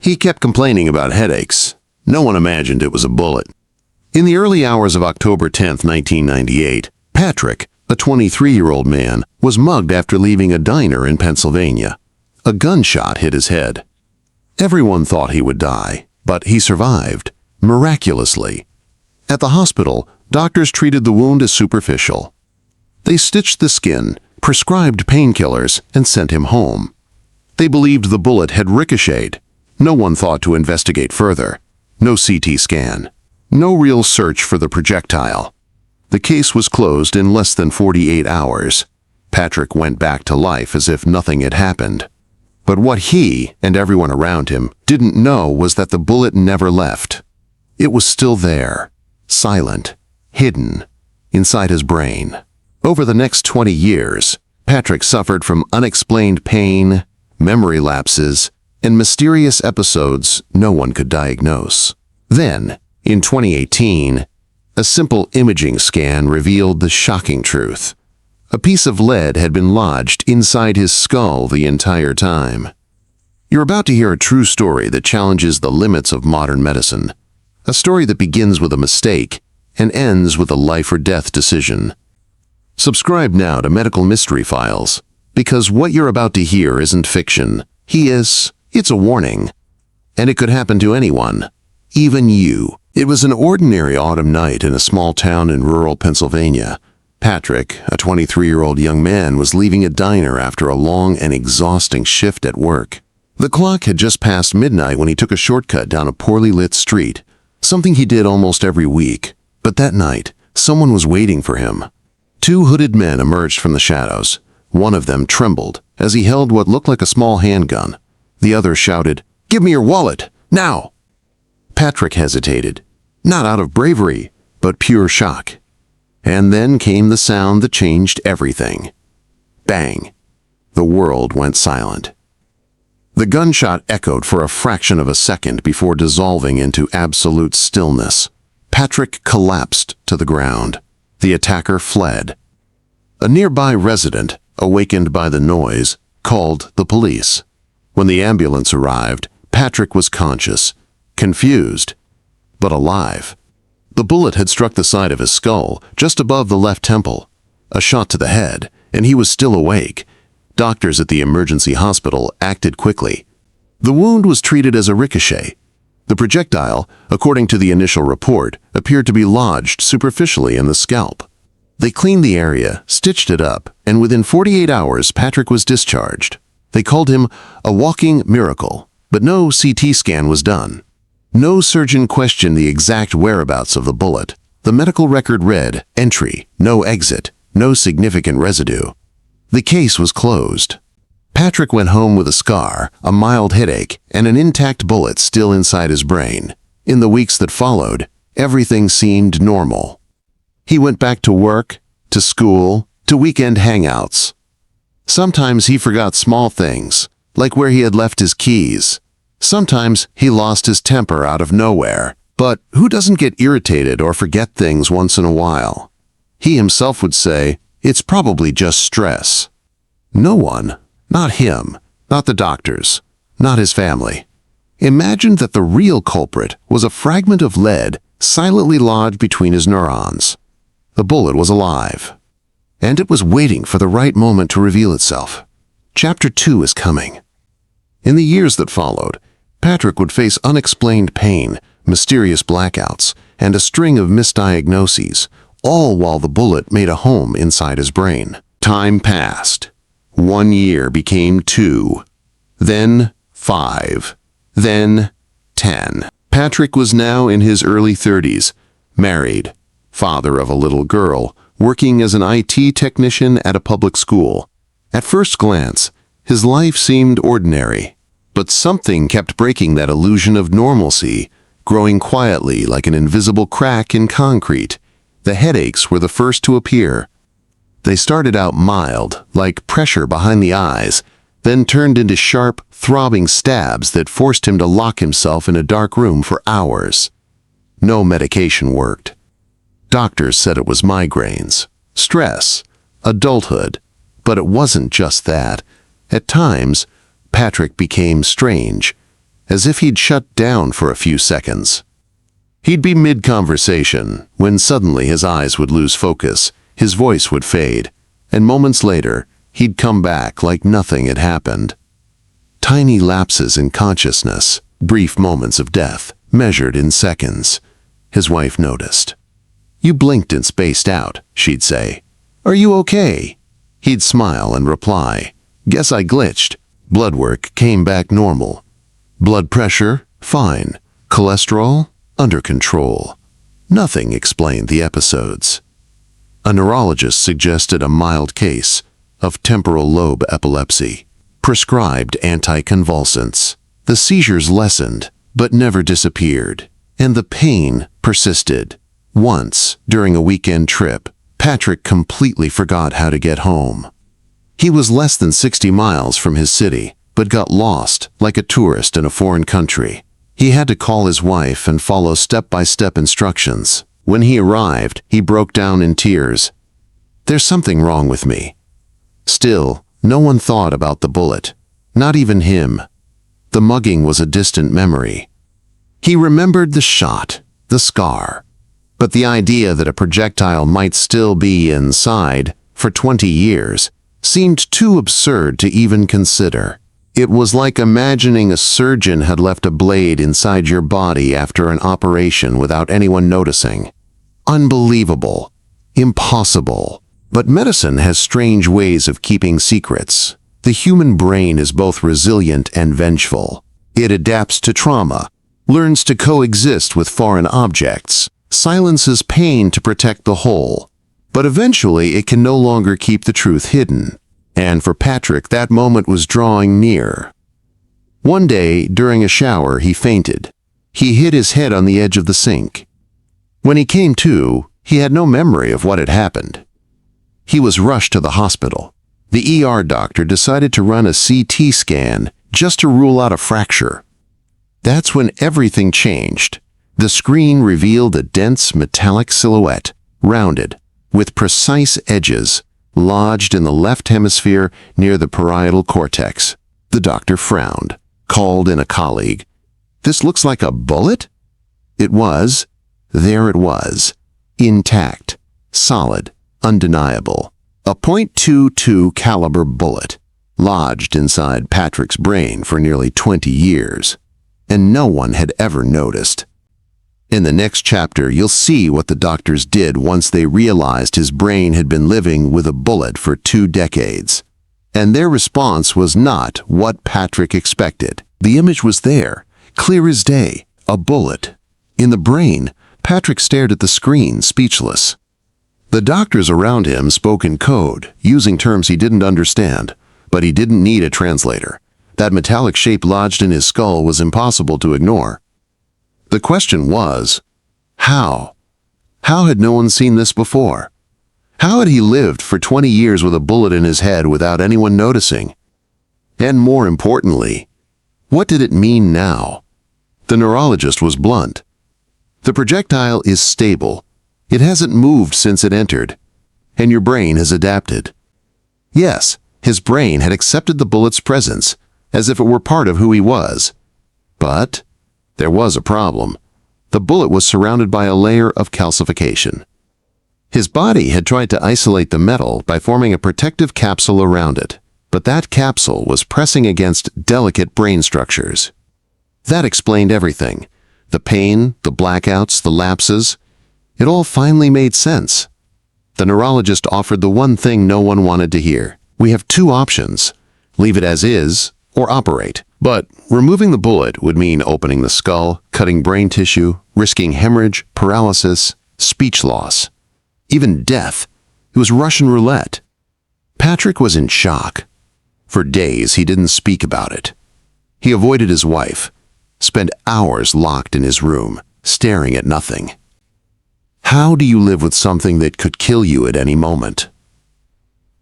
He kept complaining about headaches. No one imagined it was a bullet. In the early hours of October 10, 1998, Patrick, a 23-year-old man, was mugged after leaving a diner in Pennsylvania. A gunshot hit his head. Everyone thought he would die, but he survived, miraculously. At the hospital, doctors treated the wound as superficial. They stitched the skin, prescribed painkillers, and sent him home. They believed the bullet had ricocheted. No one thought to investigate further. No CT scan. No real search for the projectile. The case was closed in less than 48 hours. Patrick went back to life as if nothing had happened. But what he, and everyone around him, didn't know was that the bullet never left. It was still there, silent, hidden, inside his brain. Over the next 20 years, Patrick suffered from unexplained pain, memory lapses, and mysterious episodes no one could diagnose. Then, in 2018, a simple imaging scan revealed the shocking truth. A piece of lead had been lodged inside his skull the entire time. You're about to hear a true story that challenges the limits of modern medicine. A story that begins with a mistake and ends with a life-or-death decision. Subscribe now to Medical Mystery Files, because what you're about to hear isn't fiction. It's a warning. And it could happen to anyone, even you. It was an ordinary autumn night in a small town in rural Pennsylvania. Patrick, a 23-year-old young man, was leaving a diner after a long and exhausting shift at work. The clock had just passed midnight when he took a shortcut down a poorly lit street, something he did almost every week. But that night, someone was waiting for him. Two hooded men emerged from the shadows. One of them trembled as he held what looked like a small handgun. The other shouted, "Give me your wallet, now!" Patrick hesitated, not out of bravery, but pure shock. And then came the sound that changed everything. Bang! The world went silent. The gunshot echoed for a fraction of a second before dissolving into absolute stillness. Patrick collapsed to the ground. The attacker fled. A nearby resident, awakened by the noise, called the police. When the ambulance arrived, Patrick was conscious, confused, but alive. The bullet had struck the side of his skull, just above the left temple. A shot to the head, and he was still awake. Doctors at the emergency hospital acted quickly. The wound was treated as a ricochet. The projectile, according to the initial report, appeared to be lodged superficially in the scalp. They cleaned the area, stitched it up, and within 48 hours, Patrick was discharged. They called him a walking miracle, but no CT scan was done. No surgeon questioned the exact whereabouts of the bullet. The medical record read, "Entry, no exit, no significant residue." The case was closed. Patrick went home with a scar, a mild headache, and an intact bullet still inside his brain. In the weeks that followed, everything seemed normal. He went back to work, to school, to weekend hangouts. Sometimes he forgot small things, like where he had left his keys. Sometimes he lost his temper out of nowhere. But who doesn't get irritated or forget things once in a while? He himself would say, "It's probably just stress." No one, not him, not the doctors, not his family, imagined that the real culprit was a fragment of lead silently lodged between his neurons. The bullet was alive, and it was waiting for the right moment to reveal itself. Chapter 2 is coming. In the years that followed, Patrick would face unexplained pain, mysterious blackouts, and a string of misdiagnoses, all while the bullet made a home inside his brain. Time passed. 1 year became 2, then 5, then 10. Patrick was now in his early 30s, married, father of a little girl, working as an IT technician at a public school. At first glance, his life seemed ordinary, but something kept breaking that illusion of normalcy, growing quietly like an invisible crack in concrete. The headaches were the first to appear. They started out mild, like pressure behind the eyes, then turned into sharp, throbbing stabs that forced him to lock himself in a dark room for hours. No medication worked. Doctors said it was migraines, stress, adulthood, but it wasn't just that. At times, Patrick became strange, as if he'd shut down for a few seconds. He'd be mid-conversation, when suddenly his eyes would lose focus, his voice would fade, and moments later, he'd come back like nothing had happened. Tiny lapses in consciousness, brief moments of death, measured in seconds. His wife noticed. "You blinked and spaced out," she'd say. "Are you okay?" He'd smile and reply, "Guess I glitched." Blood work came back normal. Blood pressure, fine. Cholesterol, under control. Nothing explained the episodes. A neurologist suggested a mild case of temporal lobe epilepsy, prescribed anticonvulsants. The seizures lessened, but never disappeared, and the pain persisted. Once, during a weekend trip, Patrick completely forgot how to get home. He was less than 60 miles from his city, but got lost like a tourist in a foreign country. He had to call his wife and follow step-by-step instructions. When he arrived, he broke down in tears. "There's something wrong with me." Still, no one thought about the bullet. Not even him. The mugging was a distant memory. He remembered the shot, the scar. But the idea that a projectile might still be inside for 20 years seemed too absurd to even consider. It was like imagining a surgeon had left a blade inside your body after an operation without anyone noticing. Unbelievable. Impossible. But medicine has strange ways of keeping secrets. The human brain is both resilient and vengeful. It adapts to trauma, learns to coexist with foreign objects, silences pain to protect the whole. But eventually it can no longer keep the truth hidden. And for Patrick, that moment was drawing near. One day, during a shower, he fainted. He hit his head on the edge of the sink. When he came to, he had no memory of what had happened. He was rushed to the hospital. The ER doctor decided to run a CT scan just to rule out a fracture. That's when everything changed. The screen revealed a dense metallic silhouette, rounded, with precise edges, lodged in the left hemisphere near the parietal cortex. The doctor frowned, called in a colleague. "This looks like a bullet?" It was. There it was. Intact, solid, undeniable. A .22 caliber bullet, lodged inside Patrick's brain for nearly 20 years. And no one had ever noticed. In the next chapter, you'll see what the doctors did once they realized his brain had been living with a bullet for 2 decades. And their response was not what Patrick expected. The image was there, clear as day, a bullet. In the brain, Patrick stared at the screen, speechless. The doctors around him spoke in code, using terms he didn't understand, but he didn't need a translator. That metallic shape lodged in his skull was impossible to ignore. The question was, how? How had no one seen this before? How had he lived for 20 years with a bullet in his head without anyone noticing? And more importantly, what did it mean now? The neurologist was blunt. The projectile is stable. It hasn't moved since it entered, and your brain has adapted. Yes, his brain had accepted the bullet's presence, as if it were part of who he was. But there was a problem. The bullet was surrounded by a layer of calcification. His body had tried to isolate the metal by forming a protective capsule around it, but that capsule was pressing against delicate brain structures. That explained everything. The pain, the blackouts, the lapses. It all finally made sense. The neurologist offered the one thing no one wanted to hear. "We have 2 options. Leave it as is, or operate." But removing the bullet would mean opening the skull, cutting brain tissue, risking hemorrhage, paralysis, speech loss, even death. It was Russian roulette. Patrick was in shock. For days, he didn't speak about it. He avoided his wife, spent hours locked in his room, staring at nothing. How do you live with something that could kill you at any moment?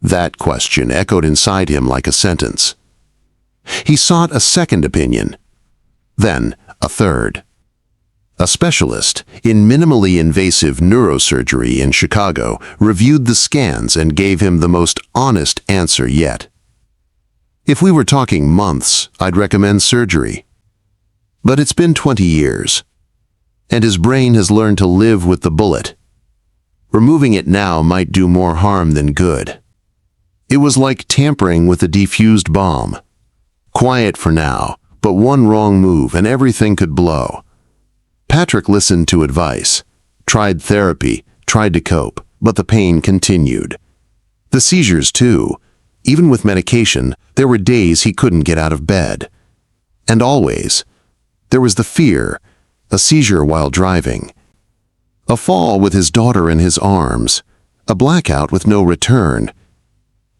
That question echoed inside him like a sentence. He sought a second opinion, then a third. A specialist in minimally invasive neurosurgery in Chicago reviewed the scans and gave him the most honest answer yet. "If we were talking months, I'd recommend surgery. But it's been 20 years, and his brain has learned to live with the bullet. Removing it now might do more harm than good. It was like tampering with a defused bomb. Quiet for now, but one wrong move and everything could blow. Patrick listened to advice, tried therapy, tried to cope, but the pain continued. The seizures too. Even with medication, there were days he couldn't get out of bed. And always, there was the fear, a seizure while driving, a fall with his daughter in his arms, a blackout with no return.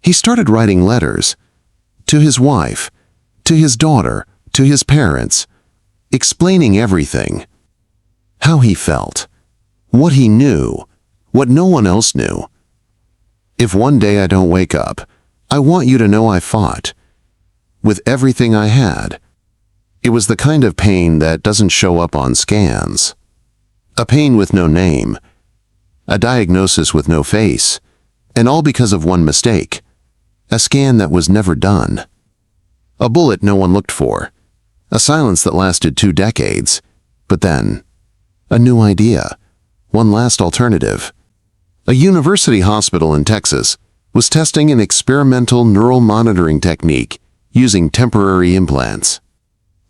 He started writing letters to his wife, to his daughter, to his parents, explaining everything. How he felt, what he knew, what no one else knew. If one day I don't wake up, I want you to know I fought. With everything I had. It was the kind of pain that doesn't show up on scans. A pain with no name. A diagnosis with no face. And all because of one mistake. A scan that was never done. A bullet no one looked for. A silence that lasted 2 decades. But then, a new idea. One last alternative. A university hospital in Texas was testing an experimental neural monitoring technique using temporary implants.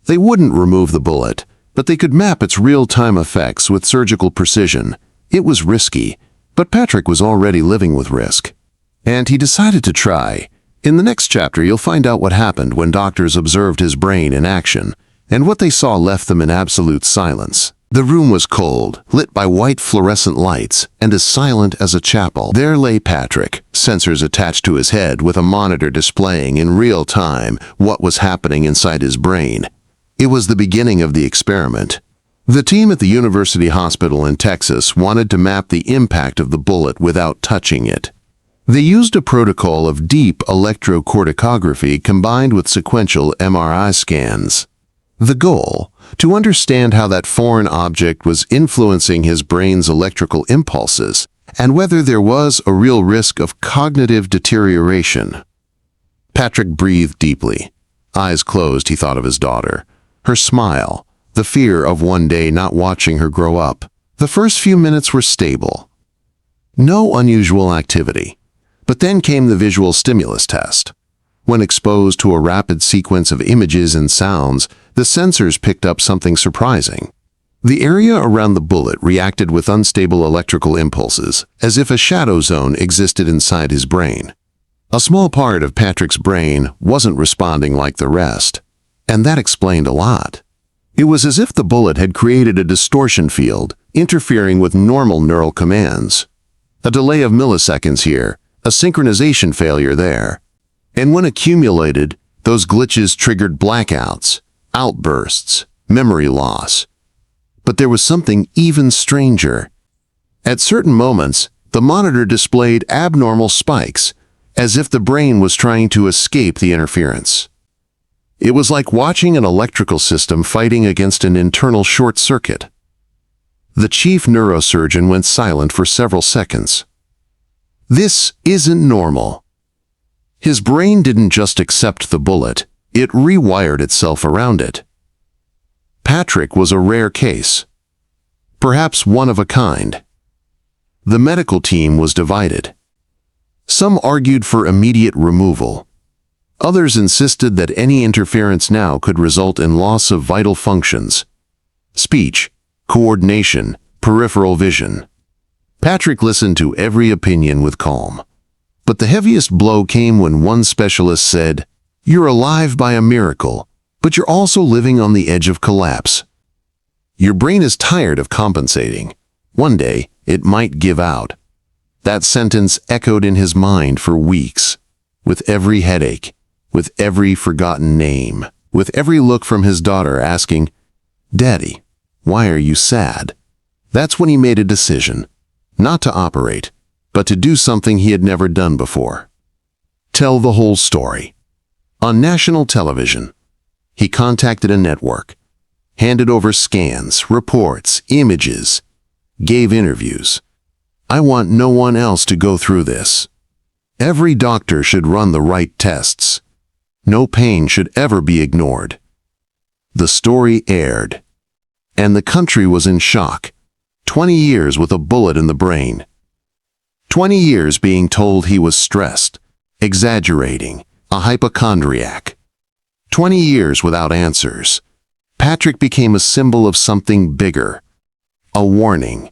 They wouldn't remove the bullet, but they could map its real-time effects with surgical precision. It was risky, but Patrick was already living with risk. And he decided to try. In the next chapter, you'll find out what happened when doctors observed his brain in action, and what they saw left them in absolute silence. The room was cold, lit by white fluorescent lights, and as silent as a chapel. There lay Patrick, sensors attached to his head with a monitor displaying in real time what was happening inside his brain. It was the beginning of the experiment. The team at the University Hospital in Texas wanted to map the impact of the bullet without touching it. They used a protocol of deep electrocorticography combined with sequential MRI scans. The goal? To understand how that foreign object was influencing his brain's electrical impulses, and whether there was a real risk of cognitive deterioration. Patrick breathed deeply. Eyes closed, he thought of his daughter. Her smile, the fear of one day not watching her grow up. The first few minutes were stable. No unusual activity. But then came the visual stimulus test. When exposed to a rapid sequence of images and sounds, the sensors picked up something surprising. The area around the bullet reacted with unstable electrical impulses, as if a shadow zone existed inside his brain. A small part of Patrick's brain wasn't responding like the rest, and that explained a lot. It was as if the bullet had created a distortion field, interfering with normal neural commands. A delay of milliseconds here, a synchronization failure there. And when accumulated, those glitches triggered blackouts, outbursts, memory loss. But there was something even stranger. At certain moments, the monitor displayed abnormal spikes, as if the brain was trying to escape the interference. It was like watching an electrical system fighting against an internal short circuit. The chief neurosurgeon went silent for several seconds. This isn't normal. His brain didn't just accept the bullet, it rewired itself around it. Patrick was a rare case, perhaps one of a kind. The medical team was divided. Some argued for immediate removal. Others insisted that any interference now could result in loss of vital functions: speech, coordination, peripheral vision. Patrick listened to every opinion with calm. But the heaviest blow came when one specialist said, "You're alive by a miracle, but you're also living on the edge of collapse. Your brain is tired of compensating. One day, it might give out." That sentence echoed in his mind for weeks, with every headache, with every forgotten name, with every look from his daughter asking, "Daddy, why are you sad?" That's when he made a decision, not to operate, but to do something he had never done before. Tell the whole story. On national television, he contacted a network, handed over scans, reports, images, gave interviews. "I want no one else to go through this. Every doctor should run the right tests. No pain should ever be ignored." The story aired, and the country was in shock. 20 years with a bullet in the brain. 20 years being told he was stressed, exaggerating, a hypochondriac. 20 years without answers. Patrick became a symbol of something bigger. A warning,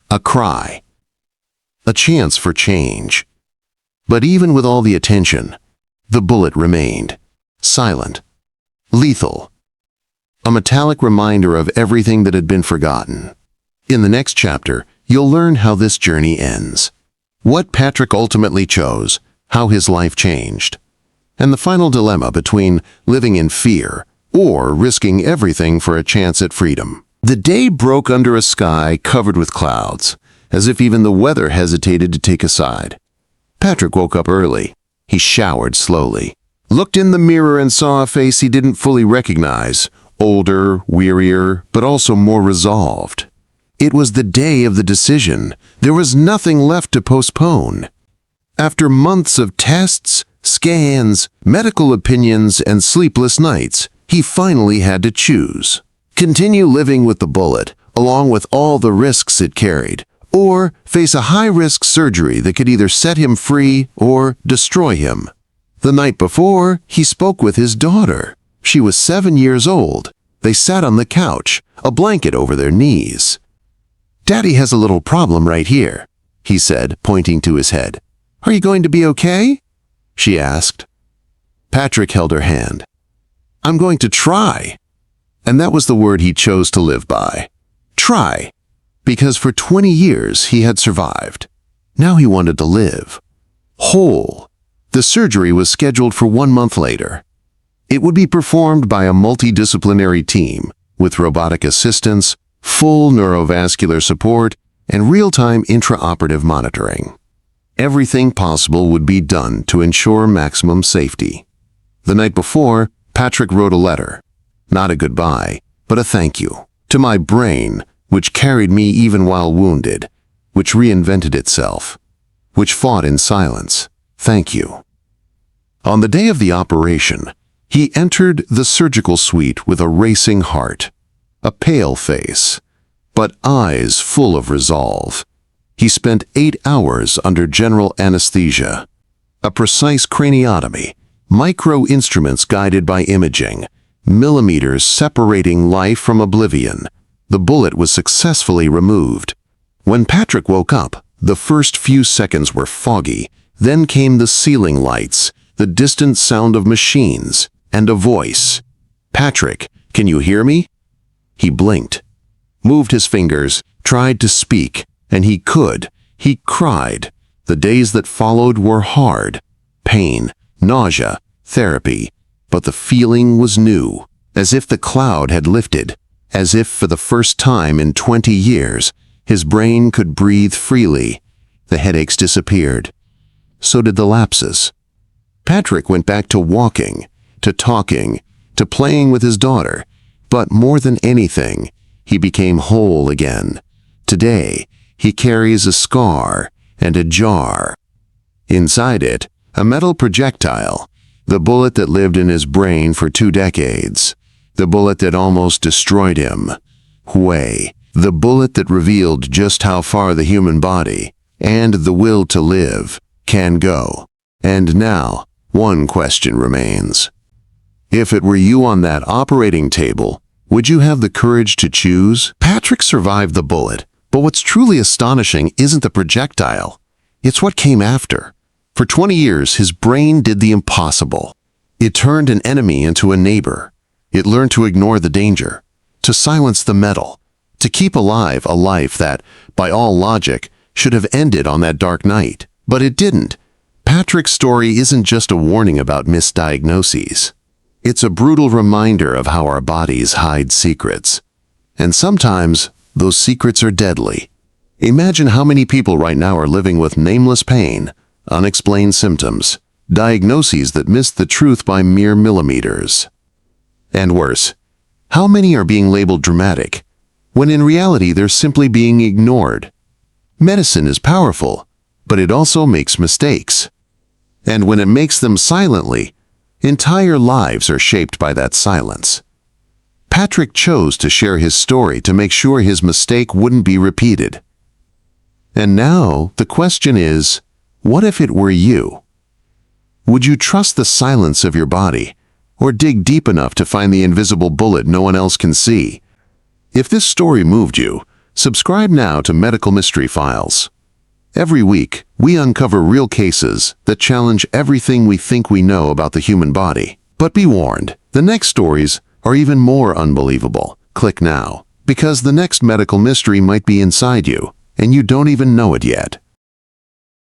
a cry, a chance for change. But even with all the attention, the bullet remained, silent, lethal, a metallic reminder of everything that had been forgotten. In the next chapter, you'll learn how this journey ends, what Patrick ultimately chose, how his life changed, and the final dilemma between living in fear or risking everything for a chance at freedom. The day broke under a sky covered with clouds, as if even the weather hesitated to take a side. Patrick woke up early. He showered slowly, looked in the mirror and saw a face he didn't fully recognize, older, wearier, but also more resolved. It was the day of the decision. There was nothing left to postpone. After months of tests, scans, medical opinions, and sleepless nights, he finally had to choose. Continue living with the bullet, along with all the risks it carried, or face a high-risk surgery that could either set him free or destroy him. The night before, he spoke with his daughter. She was 7 years old. They sat on the couch, a blanket over their knees. "Daddy has a little problem right here," he said, pointing to his head. "Are you going to be okay?" she asked. Patrick held her hand. "I'm going to try." And that was the word he chose to live by. Try. Because for 20 years he had survived. Now he wanted to live. Whole. The surgery was scheduled for 1 month later. It would be performed by a multidisciplinary team with robotic assistance, full neurovascular support, and real-time intraoperative monitoring. Everything possible would be done to ensure maximum safety. The night before, Patrick wrote a letter. Not a goodbye, but a thank you. To my brain, which carried me even while wounded, which reinvented itself, which fought in silence. Thank you. On the day of the operation, he entered the surgical suite with a racing heart, a pale face, but eyes full of resolve. He spent 8 hours under general anesthesia, a precise craniotomy, micro-instruments guided by imaging, millimeters separating life from oblivion. The bullet was successfully removed. When Patrick woke up, the first few seconds were foggy. Then came the ceiling lights, the distant sound of machines, and a voice. "Patrick, can you hear me?" He blinked, moved his fingers, tried to speak, and he could. He cried. The days that followed were hard. Pain, nausea, therapy. But the feeling was new, as if the cloud had lifted, as if for the first time in 20 years, his brain could breathe freely. The headaches disappeared. So did the lapses. Patrick went back to walking, to talking, to playing with his daughter. But more than anything, he became whole again. Today, he carries a scar and a jar. Inside it, a metal projectile, the bullet that lived in his brain for 2 decades. The bullet that almost destroyed him. The bullet that revealed just how far the human body, and the will to live, can go. And now, one question remains. If it were you on that operating table, would you have the courage to choose? Patrick survived the bullet, but what's truly astonishing isn't the projectile. It's what came after. For 20 years, his brain did the impossible. It turned an enemy into a neighbor. It learned to ignore the danger, to silence the metal, to keep alive a life that, by all logic, should have ended on that dark night. But it didn't. Patrick's story isn't just a warning about misdiagnoses. It's a brutal reminder of how our bodies hide secrets. And sometimes, those secrets are deadly. Imagine how many people right now are living with nameless pain, unexplained symptoms, diagnoses that missed the truth by mere millimeters. And worse, how many are being labeled dramatic, when in reality they're simply being ignored? Medicine is powerful, but it also makes mistakes. And when it makes them silently, entire lives are shaped by that silence. Patrick chose to share his story to make sure his mistake wouldn't be repeated. And now, the question is, what if it were you? Would you trust the silence of your body, or dig deep enough to find the invisible bullet no one else can see? If this story moved you, subscribe now to Medical Mystery Files. Every week, we uncover real cases that challenge everything we think we know about the human body. But be warned, the next stories are even more unbelievable. Click now, because the next medical mystery might be inside you, and you don't even know it yet.